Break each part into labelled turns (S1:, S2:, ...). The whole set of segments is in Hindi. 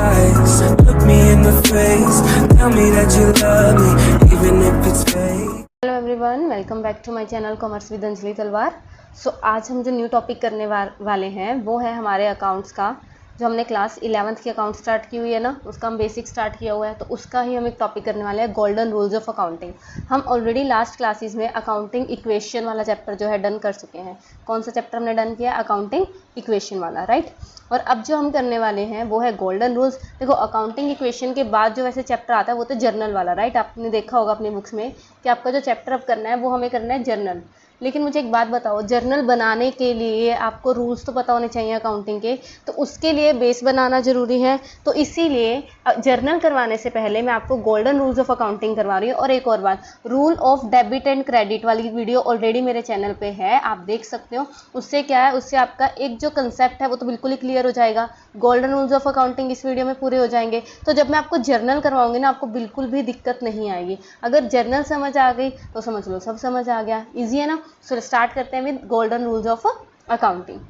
S1: lies. Look me in the face, tell me that you love me, even if it's fake.
S2: Hello everyone, welcome back to my channel commerce with Anjali Talwar. आज हम जो न्यू टॉपिक करने वाले हैं वो है हमारे अकाउंट्स का। जो हमने क्लास 11th की अकाउंट स्टार्ट की हुई है ना, उसका हम बेसिक स्टार्ट किया हुआ है, तो उसका ही हम एक टॉपिक करने वाले हैं, गोल्डन रूल्स ऑफ अकाउंटिंग। हम ऑलरेडी लास्ट क्लासेस में अकाउंटिंग इक्वेशन वाला चैप्टर जो है डन कर चुके हैं। कौन सा चैप्टर हमने डन किया? अकाउंटिंग इक्वेशन वाला, राइट। और अब जो हम करने वाले हैं वो है गोल्डन रूल्स। देखो, अकाउंटिंग इक्वेशन के बाद जो वैसे चैप्टर आता है वो तो जर्नल वाला, राइट। आपने देखा होगा अपनी बुक्स में कि आपका जो चैप्टर अब करना है वो हमें करना है जर्नल। लेकिन मुझे एक बात बताओ, जर्नल बनाने के लिए आपको रूल्स तो पता होने चाहिए अकाउंटिंग के, तो उसके लिए बेस बनाना ज़रूरी है। तो इसीलिए जर्नल करवाने से पहले मैं आपको गोल्डन रूल्स ऑफ अकाउंटिंग करवा रही हूँ। और एक और बात, rule of debit and credit वाली वीडियो ऑलरेडी मेरे चैनल पे है, आप देख सकते हो। उससे क्या है, उससे आपका एक जो कंसेप्ट है वो तो बिल्कुल ही क्लियर हो जाएगा। गोल्डन रूल्स ऑफ अकाउंटिंग इस वीडियो में पूरे हो जाएंगे। तो जब मैं आपको जर्नल करवाऊंगी ना, आपको बिल्कुल भी दिक्कत नहीं आएगी। अगर जर्नल समझ आ गई तो समझ लो सब समझ आ गया, ईजी है ना। सो स्टार्ट करते हैं with golden rules of accounting.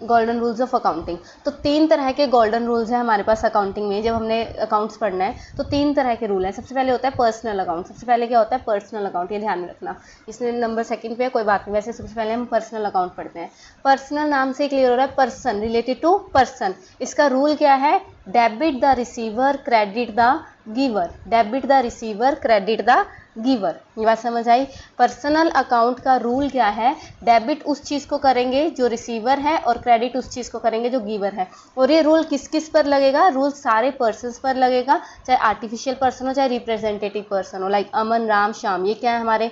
S2: Golden rules of accounting, तो 3 तरह के गोल्डन रूल्स हैं हमारे पास अकाउंटिंग में। जब हमने अकाउंट्स पढ़ना है तो 3 तरह के रूल हैं। सबसे पहले होता है पर्सनल अकाउंट। सबसे पहले क्या होता है? पर्सनल अकाउंट, ये ध्यान में रखना। इसमें नंबर सेकंड पे है, कोई बात नहीं। वैसे सबसे पहले हम पर्सनल अकाउंट पढ़ते हैं। पर्सनल नाम से क्लियर हो रहा है, पर्सन, रिलेटेड टू पर्सन। इसका रूल क्या है? Debit the receiver, credit the giver. Debit the receiver, credit the giver. ये बात समझ आई? पर्सनल अकाउंट का रूल क्या है? डेबिट उस चीज़ को करेंगे जो रिसीवर है और क्रेडिट उस चीज़ को करेंगे जो गिवर है। और ये रूल किस किस पर लगेगा? रूल सारे पर्सन्स पर लगेगा, चाहे आर्टिफिशियल पर्सन हो चाहे रिप्रेजेंटेटिव पर्सन हो। लाइक अमन, राम, श्याम, ये क्या है? हमारे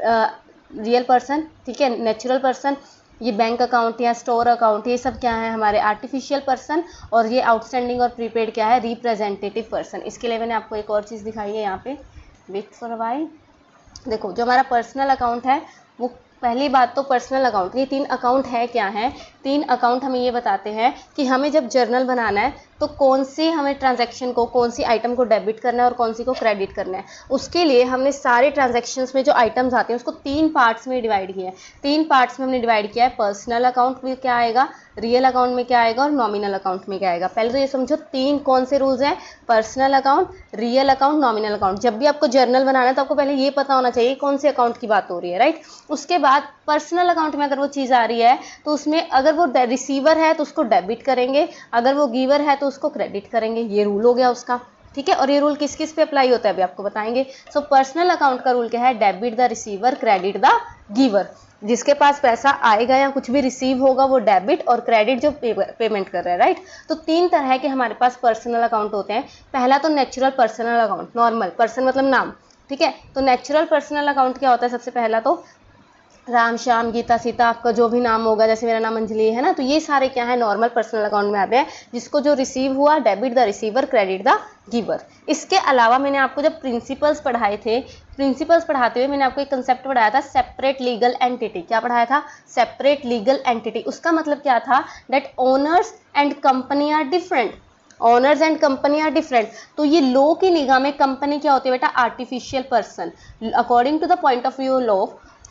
S2: रियल पर्सन, ठीक है। नेचुरल पर्सन, ये बैंक अकाउंट या स्टोर अकाउंट, ये सब क्या है? हमारे आर्टिफिशियल पर्सन। और ये आउटस्टैंडिंग और प्रीपेड क्या है? Representative person. इसके लिए मैंने आपको एक और चीज़ दिखाई है यहाँ पे, वेट फॉर अ व्हाइल। देखो, जो हमारा पर्सनल अकाउंट है वो, पहली बात तो पर्सनल अकाउंट, ये 3 अकाउंट है क्या है? 3 अकाउंट हमें ये बताते हैं कि हमें जब जर्नल बनाना है तो कौन सी हमें ट्रांजैक्शन को, कौन सी आइटम को डेबिट करना है और कौन सी को क्रेडिट करना है। उसके लिए हमने सारे ट्रांजैक्शंस में जो आइटम्स आते हैं उसको 3 पार्ट्स में डिवाइड किया है। 3 पार्ट्स में हमने डिवाइड किया है। पर्सनल अकाउंट में क्या आएगा, रियल अकाउंट में क्या आएगा और नॉमिनल अकाउंट में क्या आएगा। पहले तो ये समझो 3 कौन से रूल्स हैं? Personal account, real account, nominal account. जब भी आपको जर्नल बनाना है तो आपको पहले ये पता होना चाहिए कौन से अकाउंट की बात हो रही है, राइट। उसके बाद पर्सनल अकाउंट में अगर वो चीज़ आ रही है तो उसमें अगर वो रिसीवर है तो उसको डेबिट करेंगे, अगर वो गिवर है तो उसको क्रेडिट करेंगे। ये रूल हो गया उसका, ठीक है। और ये रूल किस किस पे अप्लाई होता है अभी आपको बताएंगे। सो पर्सनल अकाउंट का रूल क्या है? Debit the receiver, credit the giver. जिसके पास पैसा आएगा या कुछ भी रिसीव होगा वो डेबिट, और क्रेडिट जो पेमेंट कर रहा है, राइट। तो 3 तरह के हमारे पास पर्सनल अकाउंट होते हैं। पहला तो natural personal account, normal person मतलब नाम, ठीक है। तो नेचुरल पर्सनल अकाउंट क्या होता है? सबसे पहला तो राम, श्याम, गीता, सीता, आपका जो भी नाम होगा, जैसे मेरा नाम अंजलि है ना, तो ये सारे क्या है? नॉर्मल पर्सनल अकाउंट में आते हैं। जिसको जो रिसीव हुआ, debit the receiver, credit the giver. इसके अलावा मैंने आपको जब प्रिंसिपल्स पढ़ाए थे, प्रिंसिपल्स पढ़ाते हुए मैंने आपको एक कंसेप्ट पढ़ाया था, सेपरेट लीगल एंटिटी। क्या पढ़ाया था? Separate legal entity. उसका मतलब क्या था? That owners and company are different. Owners and company are different. तो ये लॉ की निगाह में कंपनी क्या होती है बेटा? Artificial person. According to the point of view law,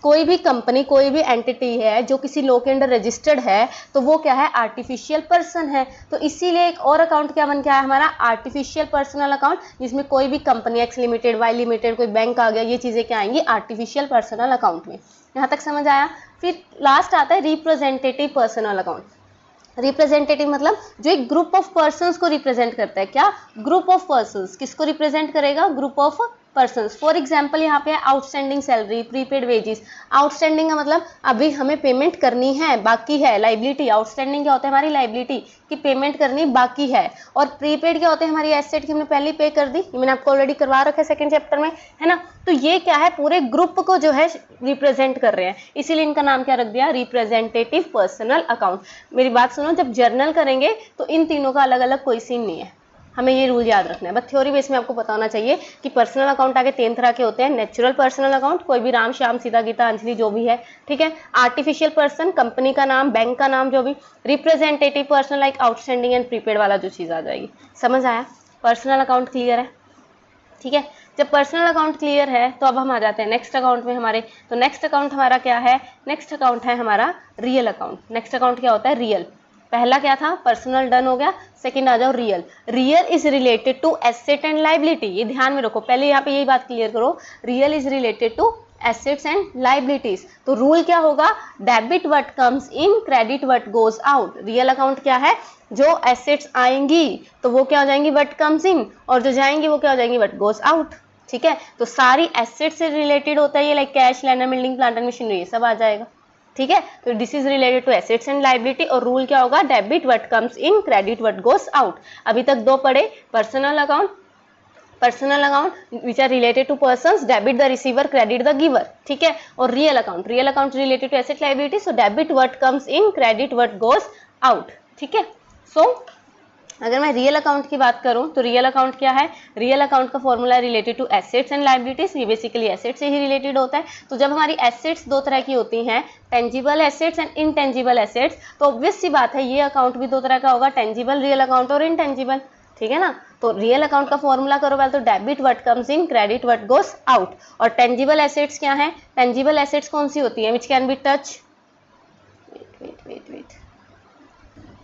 S2: कोई भी कंपनी, कोई भी एंटिटी है जो किसी लॉ के अंडर रजिस्टर्ड है तो वो क्या है? आर्टिफिशियल पर्सन है। तो इसीलिए एक और अकाउंट क्या बन के आया हमारा? आर्टिफिशियल पर्सनल अकाउंट, जिसमें कोई भी company, X limited, Y limited, कोई बैंक आ गया, ये चीज़ें क्या आएंगी? आर्टिफिशियल पर्सनल अकाउंट में। यहाँ तक समझ आया? फिर लास्ट आता है रिप्रेजेंटेटिव पर्सनल अकाउंट। रिप्रेजेंटेटिव मतलब जो एक ग्रुप ऑफ पर्सन्स को रिप्रेजेंट करता है। क्या? Group of persons. किसको रिप्रेजेंट करेगा? Group of persons. For example यहाँ पे outstanding salary, prepaid wages. Outstanding का मतलब अभी हमें पेमेंट करनी है, बाकी है। लाइबिलिटी, आउटस्टैंडिंग क्या होता है? हमारी लाइबिलिटी की पेमेंट करनी बाकी है। और प्रीपेड क्या होते हैं? हमारी एसेट की हमने पहले पे कर दी। ये मैंने आपको ऑलरेडी करवा रखा है सेकंड चैप्टर में, है ना। तो ये क्या है? पूरे ग्रुप को जो है रिप्रेजेंट कर रहे हैं, इसीलिए इनका नाम क्या रख दिया? Representative personal account. मेरी बात सुनो, जब जर्नल करेंगे तो इन तीनों का अलग अलग कोई सीन नहीं है, हमें ये रूल याद रखना है। बस थ्योरी बेस में आपको पता होना चाहिए कि पर्सनल अकाउंट आगे 3 तरह के होते हैं। नेचुरल पर्सनल अकाउंट, कोई भी राम, श्याम, सीता, गीता, अंजलि जो भी है, ठीक है। आर्टिफिशियल पर्सन, कंपनी का नाम, बैंक का नाम, जो भी। Representative person, like outstanding and prepaid वाला जो चीज़ आ जाएगी। समझ आया? पर्सनल अकाउंट क्लियर है? ठीक है। जब पर्सनल अकाउंट क्लियर है तो अब हम आ जाते हैं नेक्स्ट अकाउंट में हमारे। तो नेक्स्ट अकाउंट हमारा क्या है? नेक्स्ट अकाउंट है हमारा रियल अकाउंट। नेक्स्ट अकाउंट क्या होता है? रियल। पहला क्या था? पर्सनल डन हो गया। सेकंड आ जाओ real. Real is related to asset and liability. ये ध्यान में रखो, पहले यहाँ पे यही बात क्लियर करो, real is related to assets and liabilities. तो रूल क्या होगा? Debit what comes in, credit what goes out. Real account क्या है? जो एसेट्स आएंगी तो वो क्या हो जाएंगी? व्हाट कम्स इन, और जो जाएंगी वो क्या हो जाएंगी? What goes out. ठीक है, तो सारी एसेट से रिलेटेड होता है ये, like cash, land and building, plant and machinery, ये सब आ जाएगा। ठीक है, तो this is related to assets and liability. और रूल क्या होगा? Debit what comes in, credit what goes out. अभी तक दो पढ़े, personal account which are related to persons, debit the receiver, credit the giver. ठीक है, और real account related to asset liability, so debit what comes in, credit what goes out. ठीक है, सो अगर मैं रियल अकाउंट की बात करूं तो रियल अकाउंट क्या है? रियल अकाउंट का formula related to assets and liabilities. ये बेसिकली एसेट से ही रिलेटेड होता है। तो जब हमारी एसेट्स दो तरह की होती हैं, tangible assets and intangible assets, तो ऑब्वियस सी बात है ये अकाउंट भी दो तरह का होगा, टेंजिबल रियल अकाउंट और इनटेंजिबल। ठीक है ना, तो रियल अकाउंट का फॉर्मूला करो पहले, तो debit what comes in, credit what goes out. और टेंजिबल एसेट्स क्या है? टेंजिबल एसेट्स कौन सी होती है? Which can be touch,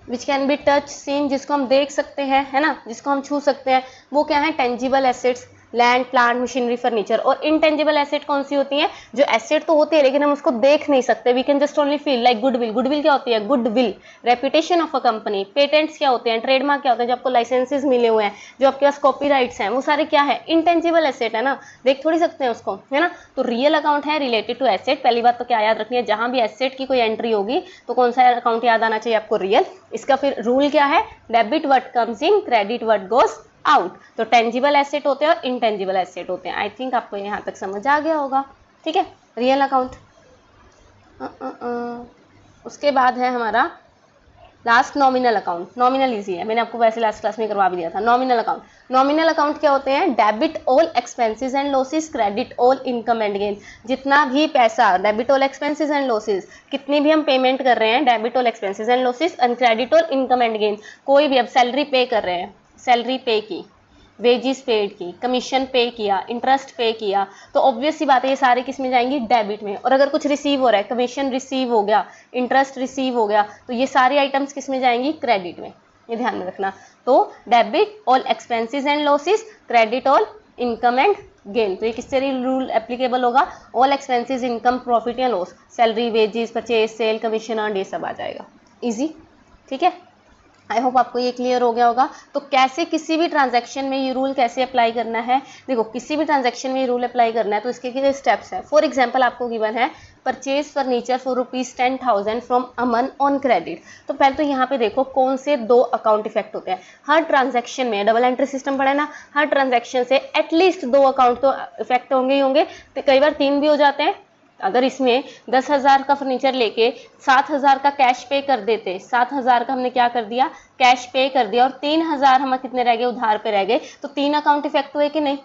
S2: which can be touch, seen, जिसको हम देख सकते हैं, है ना, जिसको हम छू सकते हैं, वो क्या है? Tangible assets, land, plant, machinery, furniture. और इनटेंजिबल एसेट कौन सी होती है? जो एसेट तो होती है लेकिन हम उसको देख नहीं सकते, we can just only feel, like goodwill. Goodwill क्या होती है? Goodwill, reputation of a company. Patents क्या होते हैं? ट्रेडमार्क क्या होते हैं? जो आपको लाइसेंसेज मिले हुए हैं, जो आपके पास कॉपीराइट्स हैं, वो सारे क्या है? इनटेंजिबल एसेट है ना, देख थोड़ी सकते हैं उसको, है ना। तो रियल अकाउंट है रिलेटेड टू एसेट। पहली बात तो क्या याद रखनी है, जहां भी एसेट की कोई एंट्री होगी तो कौन सा अकाउंट याद आना चाहिए आपको? रियल। इसका फिर रूल क्या है? Debit what comes in, credit what goes out. तो टेंजिबल एसेट होते हैं और इनटेंजिबल एसेट होते हैं। आई थिंक आपको यहाँ तक समझ आ गया होगा। ठीक है, रियल अकाउंट। उसके बाद है हमारा last nominal account. Nominal easy है, मैंने आपको वैसे लास्ट क्लास में करवा भी दिया था। नॉमिनल अकाउंट, नॉमिनल अकाउंट क्या होते हैं? Debit all expenses and losses, credit all income and gain. जितना भी पैसा, debit all expenses and losses, कितनी भी हम पेमेंट कर रहे हैं, debit all expenses and losses and credit all income and gain. कोई भी, अब सैलरी पे कर रहे हैं, सैलरी पे की, वेजिस पेड की, कमीशन पे किया, इंटरेस्ट पे किया, तो ऑब्वियस सी बात है ये सारे किस में जाएंगी? डेबिट में। और अगर कुछ रिसीव हो रहा है, कमीशन रिसीव हो गया, इंटरेस्ट रिसीव हो गया, तो ये सारी आइटम्स किस में जाएंगी? क्रेडिट में। ये ध्यान में रखना। तो debit all expenses and losses, credit all income and gain. तो ये किससे रूल एप्लीकेबल होगा? ऑल एक्सपेंसेस, इनकम, प्रॉफिट या loss, salary, wages, purchase, sale, commission earn, ये सब आ जाएगा। इजी। ठीक है, आई होप आपको ये क्लियर हो गया होगा। तो कैसे किसी भी ट्रांजैक्शन में ये रूल कैसे अप्लाई करना है? देखो, किसी भी ट्रांजैक्शन में ये रूल अप्लाई करना है तो इसके क्या स्टेप्स हैं। फॉर एग्जांपल आपको गिवन है purchase furniture for ₹10,000 from Aman on credit. तो पहले तो यहाँ पे देखो कौन से दो अकाउंट इफेक्ट होते हैं। हर ट्रांजैक्शन में डबल एंट्री सिस्टम पड़ा है ना, हर ट्रांजैक्शन से एटलीस्ट दो अकाउंट तो इफेक्ट होंगे ही होंगे, तो कई बार तीन भी हो जाते हैं। अगर इसमें 10,000 का फर्नीचर लेके 7,000 का कैश पे कर देते, 7,000 का हमने क्या कर दिया? कैश पे कर दिया, और 3,000 हम कितने रह गए? उधार पे रह गए, तो तीन अकाउंट इफेक्ट हुए कि नहीं?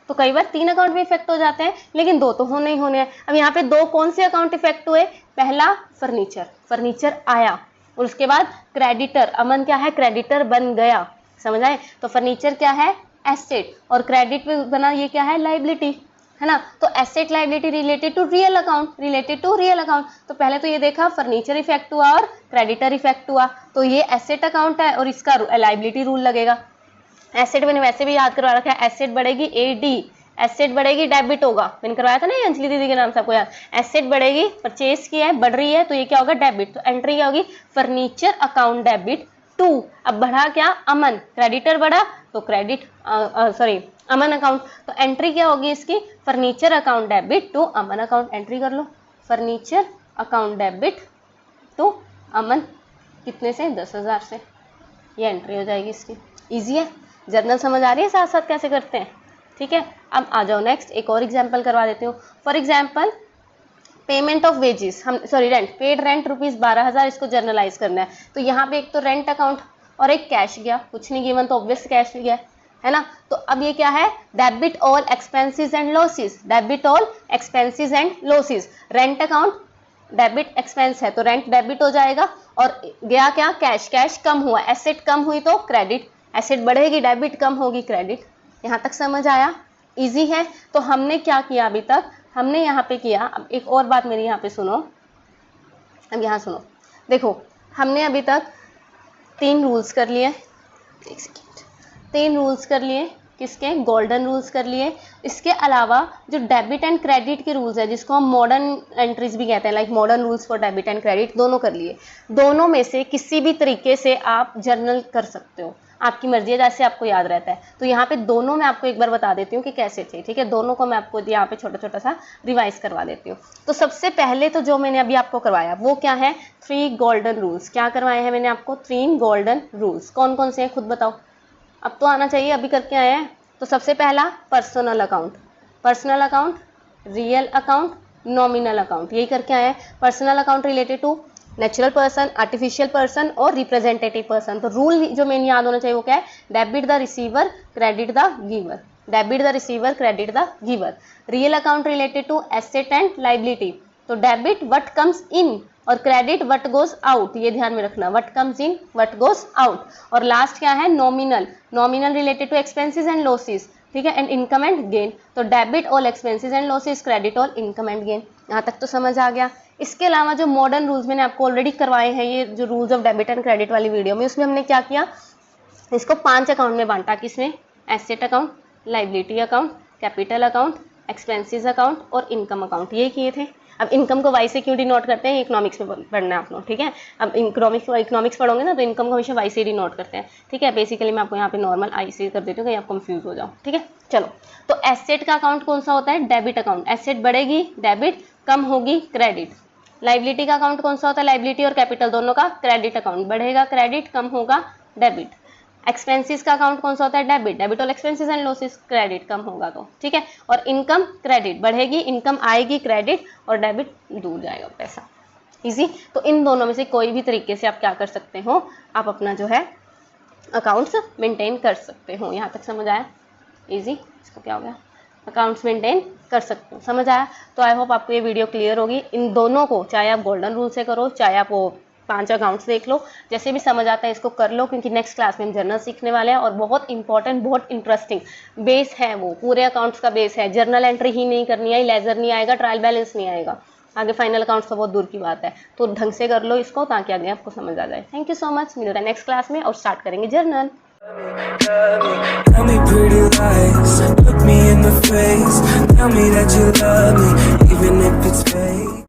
S2: तो कई बार तीन अकाउंट भी इफेक्ट हो जाते हैं, लेकिन दो तो होने ही होने हैं। अब यहाँ पे दो कौन से अकाउंट इफेक्ट हुए? पहला फर्नीचर, फर्नीचर आया, और उसके बाद क्रेडिटर, अमन क्या है? क्रेडिटर बन गया। समझ आए? तो फर्नीचर क्या है? एसेट, और क्रेडिट पे बना ये क्या है? लाइबिलिटी, है ना। तो asset liability related to real account, related to real account. तो पहले तो ये देखा फर्नीचर इफेक्ट हुआ और क्रेडिटर इफेक्ट हुआ, तो ये एसेट अकाउंट है और इसका लाइबिलिटी रूल लगेगा। एसेट मैंने वैसे भी याद करवा रखा है, एसेट बढ़ेगी एडी, एसेट बढ़ेगी डेबिट होगा, मैंने करवाया था ना ये अंजलि दीदी के नाम से, आपको याद। एसेट बढ़ेगी, परचेज की है, बढ़ रही है, तो ये क्या होगा? डेबिट। तो एंट्री क्या होगी? फर्नीचर अकाउंट डेबिट टू, अब बढ़ा क्या? अमन, क्रेडिटर बढ़ा तो क्रेडिट अमन अकाउंट, तो एंट्री क्या होगी इसकी? Furniture account debit to Aman account. Entry कर लो, furniture account debit to Aman, कितने से? 10,000 से। ये एंट्री हो जाएगी इसकी। इजी है, जर्नल समझ आ रही है साथ साथ कैसे करते हैं? ठीक है, अब आ जाओ नेक्स्ट, एक और एग्जाम्पल करवा देती हूँ। For example payment of wages, हम रेंट, पेड रेंट ₹12,000, इसको जर्नलाइज करना है। तो यहाँ पे एक तो रेंट अकाउंट और एक कैश गया, कुछ नहीं गिवन तो ऑब्वियस कैश गया, है ना। तो अब ये क्या है? Debit all expenses and losses, debit all expenses and losses. Rent account debit expense है तो रेंट डेबिट हो जाएगा, और गया क्या? कैश, कैश कम हुआ, एसेट कम हुई तो क्रेडिट, एसेट बढ़ेगी डेबिट, कम होगी क्रेडिट। यहाँ तक समझ आया? इजी है। तो हमने क्या किया अभी तक, हमने यहाँ पे किया, अब एक और बात मेरी यहाँ पे सुनो, अब यहाँ सुनो, देखो हमने अभी तक 3 रूल्स कर लिए, एक सेकेंड, 3 रूल्स कर लिए, किसके, गोल्डन रूल्स कर लिए। इसके अलावा जो डेबिट एंड क्रेडिट के रूल्स है, जिसको हम मॉडर्न एंट्रीज भी कहते हैं, like modern rules for debit and credit, दोनों कर लिए। दोनों में से किसी भी तरीके से आप जर्नल कर सकते हो, आपकी मर्जी है, जैसे आपको याद रहता है। तो यहाँ पे दोनों मैं आपको एक बार बता देती हूँ कि कैसे थे, ठीक है। दोनों को मैं आपको यहाँ पे छोटा छोटा सा रिवाइज करवा देती हूँ। तो सबसे पहले तो जो मैंने अभी आपको करवाया वो क्या है, 3 गोल्डन रूल्स। क्या करवाए हैं मैंने आपको, 3 गोल्डन रूल्स। कौन कौन से हैं खुद बताओ, अब तो आना चाहिए, अभी करके आए हैं। तो सबसे पहला personal account, personal account, real account, nominal account, यही करके आए हैं। Personal account related to natural person, artificial person और रिप्रेजेंटेटिव पर्सन। तो रूल जो मेन याद होना चाहिए वो क्या है, debit the receiver, credit the giver, debit the receiver, credit the giver. Real account related to asset and liability, तो डेबिट व्हाट कम्स इन और क्रेडिट व्हाट गोज आउट, ये ध्यान में रखना, what comes in what goes out. और लास्ट क्या है, nominal, nominal related to expenses and losses, ठीक है, एंड इनकम एंड गेन। तो debit all expenses and losses, credit all income and gain. यहाँ तक तो समझ आ गया। इसके अलावा जो मॉडर्न रूल्स मैंने आपको ऑलरेडी करवाए हैं, ये जो rules of debit and credit वाली वीडियो में, उसमें हमने क्या किया, इसको 5 अकाउंट में बांटा, किसमें, asset account, liability account, capital account, expenses account और इनकम अकाउंट, ये किए थे। अब इनकम को वाई से क्यों डिनोट करते हैं, इकोनॉमिक्स में पढ़ना है आप लोग, ठीक है। अब इकोनॉमिक्स पढ़ोगे ना, तो इनकम को हमेशा वाई से डिनोट करते हैं, ठीक है। बेसिकली मैं आपको यहाँ पे नॉर्मल आई से कर देती हूँ, कहीं आप कंफ्यूज हो जाओ, ठीक है। चलो, तो एसेट का अकाउंट कौन सा होता है, डेबिट अकाउंट, एसेट बढ़ेगी डेबिट, कम होगी क्रेडिट। लाइबिलिटी का अकाउंट कौन सा होता है, लाइबिलिटी और कैपिटल दोनों का, क्रेडिट अकाउंट, बढ़ेगा क्रेडिट, कम होगा डेबिट। एक्सपेंसेस का अकाउंट कौन सा होता है, debit, debit all expenses and losses, credit, कम होगा तो, ठीक है। और इनकम, क्रेडिट, बढ़ेगी इनकम, आएगी क्रेडिट, और डेबिट दूर जाएगा पैसा। इजी। तो इन दोनों में से कोई भी तरीके से आप क्या कर सकते हो, आप अपना जो है अकाउंट्स मेंटेन कर सकते हो। यहाँ तक समझ आया, इजी। इसको क्या हो गया, अकाउंट्स मेंटेन कर सकते हो, समझ आया। तो आई होप आपको ये वीडियो क्लियर होगी। इन दोनों को चाहे आप गोल्डन रूल से करो, चाहे आप वो 5 अकाउंट्स देख लो, जैसे भी समझ आता है इसको कर लो, क्योंकि नेक्स्ट क्लास में हम जर्नल सीखने वाले हैं और बहुत इंपॉर्टेंट, बहुत इंटरेस्टिंग बेस है, वो पूरे अकाउंट्स का बेस है। जर्नल एंट्री ही नहीं करनी है, लेजर नहीं आएगा, ट्रायल बैलेंस नहीं आएगा, आगे फाइनल अकाउंट्स तो बहुत दूर की बात है। तो ढंग से कर लो इसको, ताकि आगे आपको समझ आ जाए। थैंक यू सो मच, मिलते हैं नेक्स्ट क्लास में और स्टार्ट करेंगे journal.
S1: Tell me pretty lies, look me in the face, tell me that you love me, even if it's fake.